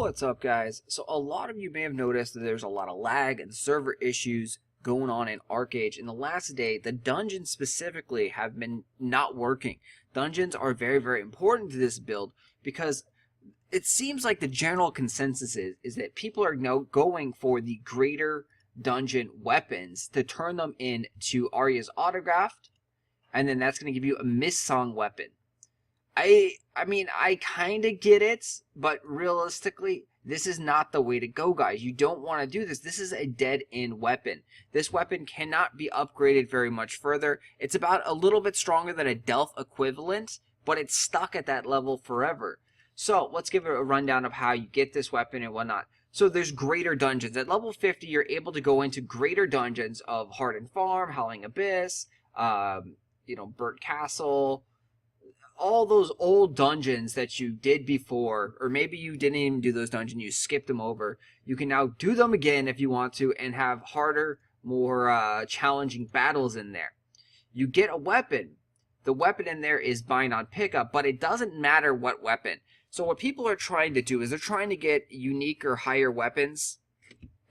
What's up, guys? So a lot of you may have noticed that there's a lot of lag and server issues going on in Archeage. In the last day, the dungeons specifically have been not working. Dungeons are very important to this build because it seems like the general consensus is that people are now going for the greater dungeon weapons to turn them into Arya's autographed, and then that's going to give you a Mistsong weapon. I mean, I kind of get it, but realistically, this is not the way to go, guys. You don't want to do this. This is a dead-end weapon. This weapon cannot be upgraded very much further. It's about a little bit stronger than a Delph equivalent, but it's stuck at that level forever. So let's give it a rundown of how you get this weapon and whatnot. So there's greater dungeons. At level 50, you're able to go into greater dungeons of Hardened Farm, Howling Abyss, Burnt Castle, all those old dungeons that you did before, or maybe you didn't even do those dungeons, you skipped them over. You can now do them again if you want to and have harder, more challenging battles in there. You get a weapon. The weapon in there is bind on pickup, but it doesn't matter what weapon. So what people are trying to do is they're trying to get unique or higher weapons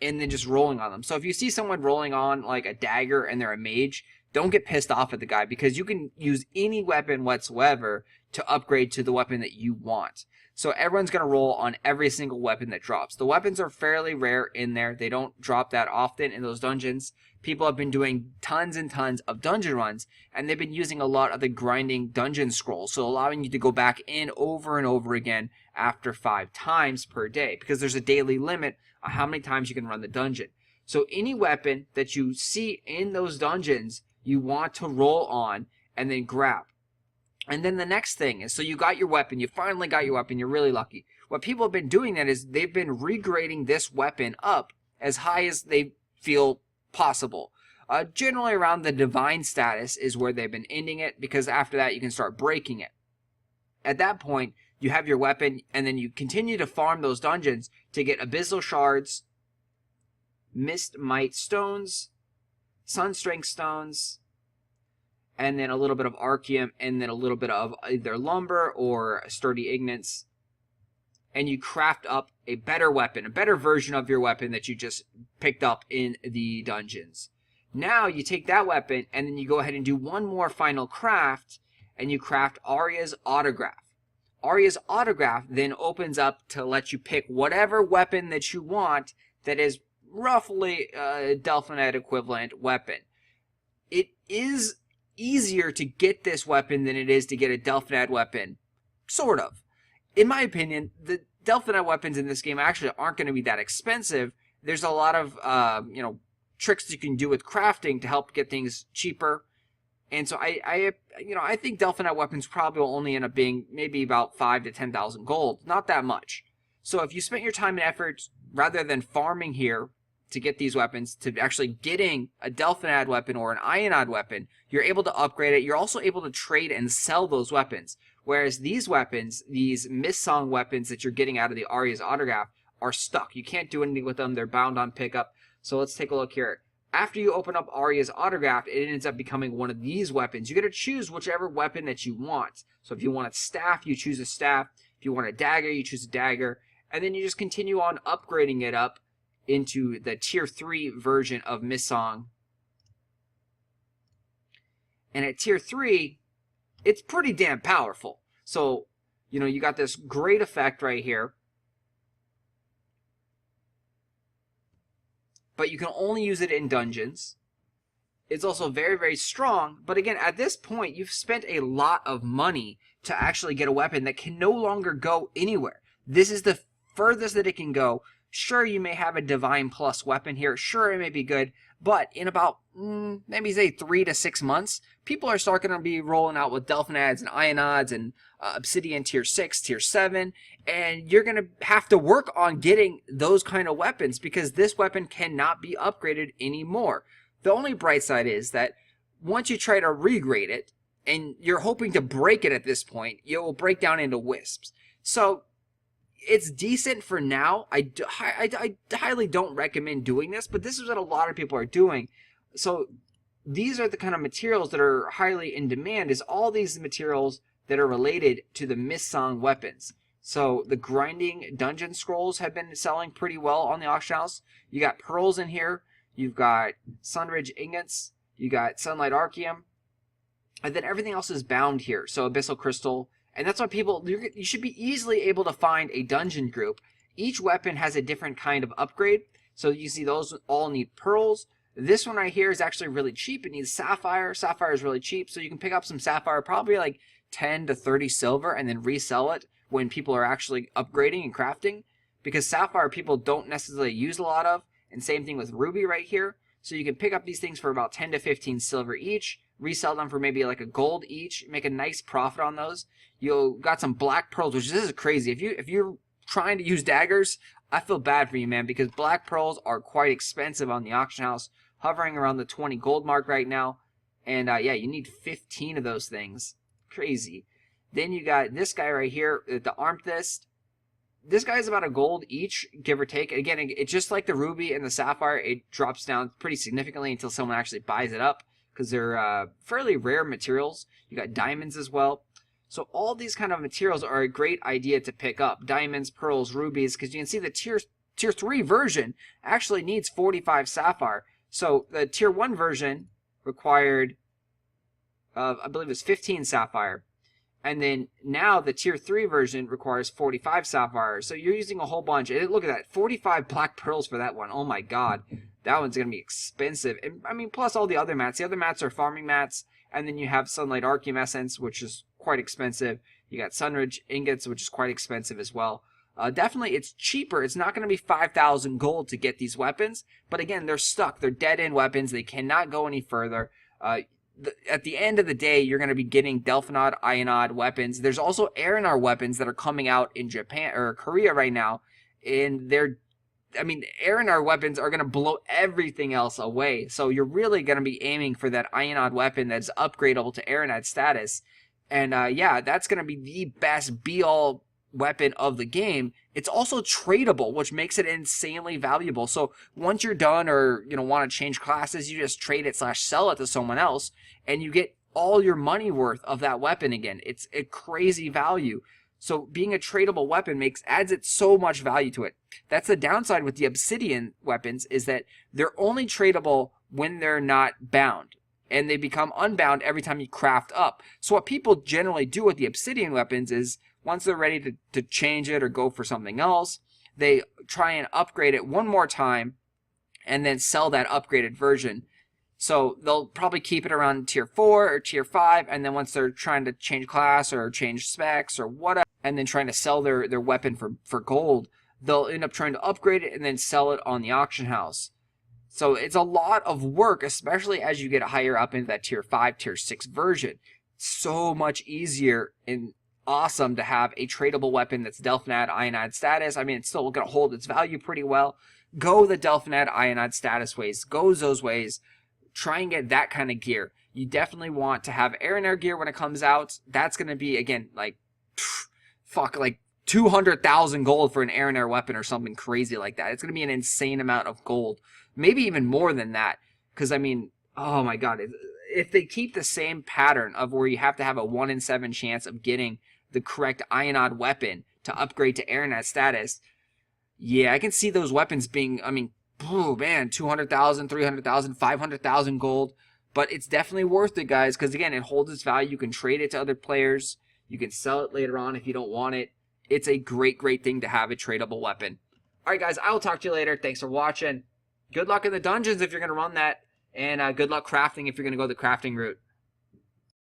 and then just rolling on them. So if you see someone rolling on like a dagger and they're a mage, don't get pissed off at the guy because you can use any weapon whatsoever to upgrade to the weapon that you want. So everyone's going to roll on every single weapon that drops. The weapons are fairly rare in there. They don't drop that often in those dungeons. People have been doing tons and tons of dungeon runs, and they've been using a lot of the grinding dungeon scrolls, so allowing you to go back in over and over again after 5 times per day, because there's a daily limit on how many times you can run the dungeon. So any weapon that you see in those dungeons, you want to roll on and then grab. And then the next thing is, so you got your weapon, you finally got your weapon, you're really lucky. What people have been doing then is they've been regrading this weapon up as high as they feel possible. Generally around the divine status is where they've been ending it, because after that you can start breaking it. At that point, you have your weapon, and then you continue to farm those dungeons to get abyssal shards, mist might stones, sun strength stones, and then a little bit of archeum, and then a little bit of either lumber or sturdy ignits. And you craft up a better weapon, a better version of your weapon that you just picked up in the dungeons. Now you take that weapon and then you go ahead and do one more final craft, and you craft Arya's autograph. Arya's autograph then opens up to let you pick whatever weapon that you want that is roughly a Delphinite equivalent weapon. It is easier to get this weapon than it is to get a Delphinite weapon, sort of. In my opinion, the Delphinite weapons in this game actually aren't going to be that expensive. There's a lot of tricks you can do with crafting to help get things cheaper. And so I think Delphinite weapons probably will only end up being maybe about 5,000 to 10,000 gold, not that much. So if you spent your time and effort rather than farming here to get these weapons to actually getting a Delphinite weapon or an Ionide weapon, you're able to upgrade it. You're also able to trade and sell those weapons. Whereas these weapons, these Mistsong weapons that you're getting out of the Arya's autograph, are stuck. You can't do anything with them. They're bound on pickup. So let's take a look here. After you open up Arya's autograph, it ends up becoming one of these weapons. You get to choose whichever weapon that you want. So if you want a staff, you choose a staff. If you want a dagger, you choose a dagger. And then you just continue on upgrading it up into the tier 3 version of Mistsong. And at tier 3, it's pretty damn powerful. So, you got this great effect right here. But you can only use it in dungeons. It's also very strong. But again, at this point, you've spent a lot of money to actually get a weapon that can no longer go anywhere. This is the furthest that it can go. Sure, you may have a Divine Plus weapon here. Sure, it may be good. But in about, maybe say 3 to 6 months, people are starting to be rolling out with Delphinides and Ionides and Obsidian tier 6, tier 7. And you're going to have to work on getting those kind of weapons because this weapon cannot be upgraded anymore. The only bright side is that once you try to regrade it, and you're hoping to break it at this point, it will break down into wisps. So it's decent for now. I highly don't recommend doing this, but this is what a lot of people are doing. So these are the kind of materials that are highly in demand, is all these materials that are related to the Mistsong weapons. So the grinding dungeon scrolls have been selling pretty well on the auction house. You got pearls in here. You've got Sunridge ingots. You got Sunlight Archeum. And then everything else is bound here. So Abyssal Crystal. And that's why people, you should be easily able to find a dungeon group. Each weapon has a different kind of upgrade. So you see those all need pearls. This one right here is actually really cheap. It needs sapphire. Sapphire is really cheap. So you can pick up some sapphire, probably like 10 to 30 silver, and then resell it when people are actually upgrading and crafting. Because sapphire people don't necessarily use a lot of. And same thing with ruby right here. So you can pick up these things for about 10 to 15 silver each. Resell them for maybe like a gold each. Make a nice profit on those. You got some black pearls, which this is crazy. If you're trying to use daggers, I feel bad for you, man, because black pearls are quite expensive on the auction house, hovering around the 20 gold mark right now. And yeah, you need 15 of those things. Crazy. Then you got this guy right here, the Amethyst. This guy is about a gold each, give or take. Again, it's just like the ruby and the sapphire. It drops down pretty significantly until someone actually buys it up, because they're fairly rare materials. You got diamonds as well. So all these kind of materials are a great idea to pick up. Diamonds, pearls, rubies, because you can see the tier 3 version actually needs 45 sapphire. So the tier 1 version required, I believe it was 15 sapphire. And then now the tier 3 version requires 45 sapphire. So you're using a whole bunch. And look at that, 45 black pearls for that one. Oh my god. That one's going to be expensive. And I mean, plus all the other mats. The other mats are farming mats. And then you have Sunlight Archeum Essence, which is quite expensive. You got Sunridge ingots, which is quite expensive as well. Definitely, it's cheaper. It's not going to be 5,000 gold to get these weapons. But again, they're stuck. They're dead-end weapons. They cannot go any further. At the end of the day, you're going to be getting Delphinod, Ionod weapons. There's also Aeronar weapons that are coming out in Japan or Korea right now. And Aeronar weapons are going to blow everything else away. So you're really going to be aiming for that Ionod weapon that's upgradable to Aeronar status. And yeah, that's going to be the best be-all weapon of the game. It's also tradable, which makes it insanely valuable. So once you're done or want to change classes, you just trade it / sell it to someone else, and you get all your money worth of that weapon again. It's a crazy value. So being a tradable weapon adds it so much value to it. That's the downside with the obsidian weapons, is that they're only tradable when they're not bound. And they become unbound every time you craft up. So what people generally do with the obsidian weapons is, once they're ready to change it or go for something else, they try and upgrade it one more time and then sell that upgraded version. So they'll probably keep it around tier 4 or tier 5, and then once they're trying to change class or change specs or whatever, and then trying to sell their weapon for gold, they'll end up trying to upgrade it and then sell it on the auction house. So it's a lot of work, especially as you get higher up into that tier 5, tier 6 version. So much easier and awesome to have a tradable weapon that's Delphinad, Ionod status. I mean, it's still going to hold its value pretty well. Go the Delphinad, Ionod status ways. Go those ways. Try and get that kind of gear. You definitely want to have Aeronar gear when it comes out. That's going to be, again, like 200,000 gold for an Aeronar weapon or something crazy like that. It's going to be an insane amount of gold. Maybe even more than that. Because, I mean, oh my god. If they keep the same pattern of where you have to have a 1 in 7 chance of getting the correct Ionod weapon to upgrade to Aeronar status, yeah, I can see those weapons being, I mean, oh man, 200,000, 300,000, 500,000 gold. But it's definitely worth it, guys, because again, it holds its value. You can trade it to other players. You can sell it later on if you don't want it. It's a great, great thing to have a tradable weapon. All right, guys, I will talk to you later. Thanks for watching. Good luck in the dungeons if you're going to run that. And good luck crafting if you're going to go the crafting route.